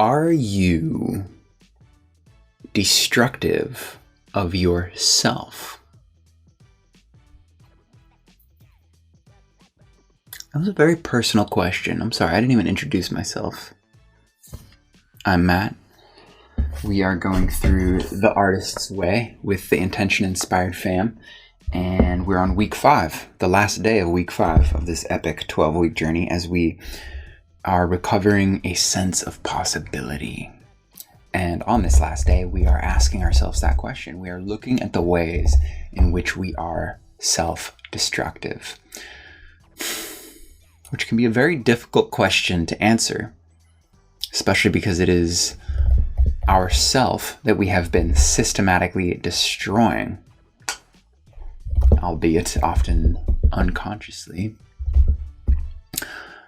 Are you destructive of yourself? That was a very personal question. I'm sorry, I didn't even introduce myself. I'm Matt. We are going through The Artist's Way with the Intention Inspired fam, and we're on week 5, the last day of week 5 of this epic 12-week journey as we are recovering a sense of possibility. And on this last day, we are asking ourselves that question. We are looking at the ways in which we are self-destructive, which can be a very difficult question to answer, especially because it is ourself that we have been systematically destroying, albeit often unconsciously.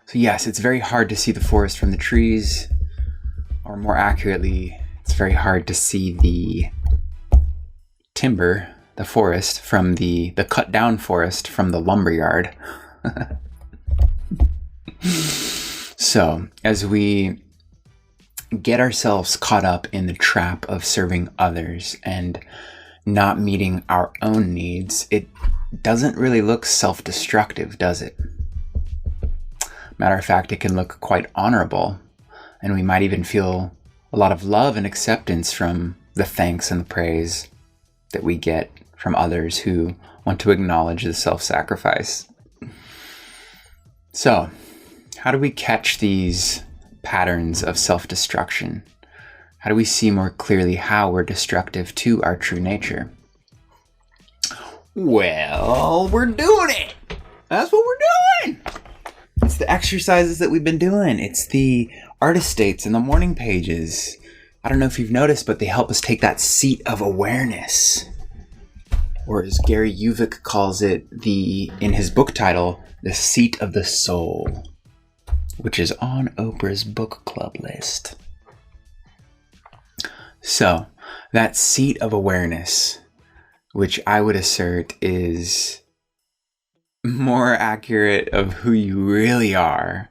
So yes, it's very hard to see the forest from the trees, or more accurately, it's very hard to see the timber, the forest, from the cut down forest from the lumberyard. So, as we get ourselves caught up in the trap of serving others and not meeting our own needs, it doesn't really look self-destructive, does it? Matter of fact, it can look quite honorable, and we might even feel a lot of love and acceptance from the thanks and the praise that we get from others who want to acknowledge the self-sacrifice. So, how do we catch these patterns of self-destruction? How do we see more clearly how we're destructive to our true nature? Well, we're doing it! That's what we're doing! It's the exercises that we've been doing. It's the artist states and the morning pages. I don't know if you've noticed, but they help us take that seat of awareness. Or as Gary Uvik calls it in his book title, the seat of the soul, which is on Oprah's book club list. So, that seat of awareness, which I would assert is more accurate of who you really are,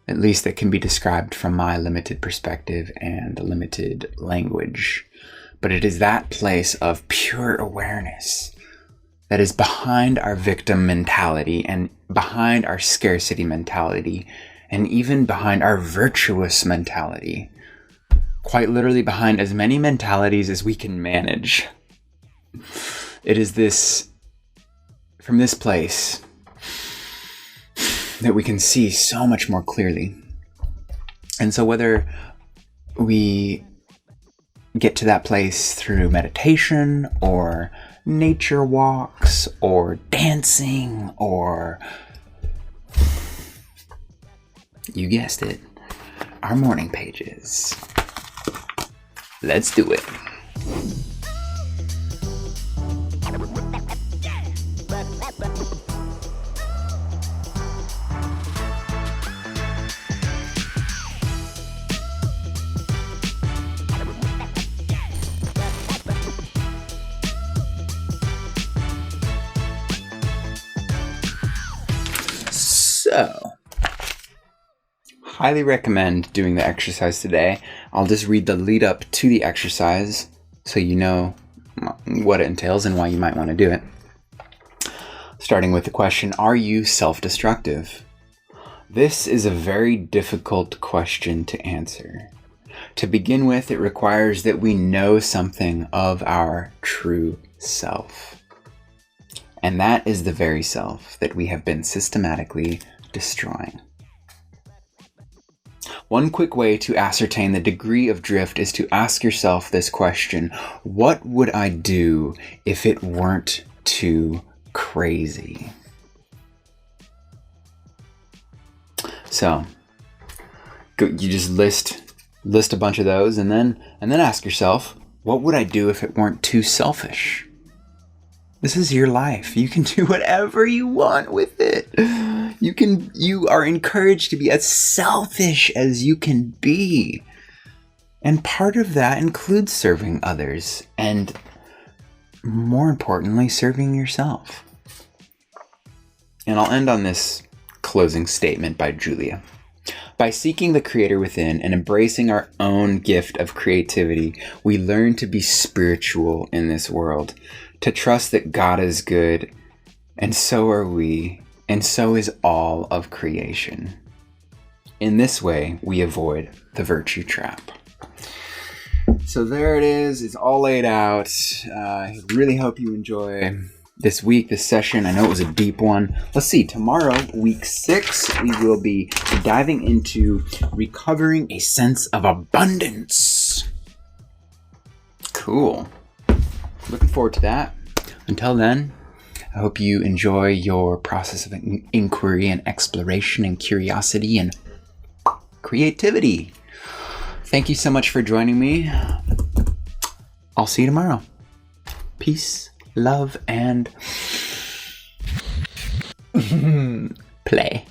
at least that can be described from my limited perspective and limited language. But it is that place of pure awareness that is behind our victim mentality and behind our scarcity mentality and even behind our virtuous mentality. Quite literally behind as many mentalities as we can manage. It is this, from this place, that we can see so much more clearly. And so whether we get to that place through meditation or nature walks or dancing or, you guessed it, our morning pages. Let's do it. So, highly recommend doing the exercise today. I'll just read the lead up to the exercise so you know what it entails and why you might want to do it. Starting with the question, are you self-destructive? This is a very difficult question to answer. To begin with, it requires that we know something of our true self. And that is the very self that we have been systematically destroying. One quick way to ascertain the degree of drift is to ask yourself this question: what would I do if it weren't too crazy? So, you just list a bunch of those and then ask yourself, what would I do if it weren't too selfish? This is your life. You can do whatever you want with it. You are encouraged to be as selfish as you can be. And part of that includes serving others and, more importantly, serving yourself. And I'll end on this closing statement by Julia. By seeking the creator within and embracing our own gift of creativity, we learn to be spiritual in this world, to trust that God is good, and so are we, and so is all of creation. In this way, we avoid the virtue trap. So there it is. It's all laid out. I really hope you enjoy this week, this session. I know it was a deep one. Let's see. Tomorrow, week 6, we will be diving into recovering a sense of abundance. Cool. Looking forward to that. Until then, I hope you enjoy your process of inquiry and exploration and curiosity and creativity. Thank you so much for joining me. I'll see you tomorrow. Peace, love, and play.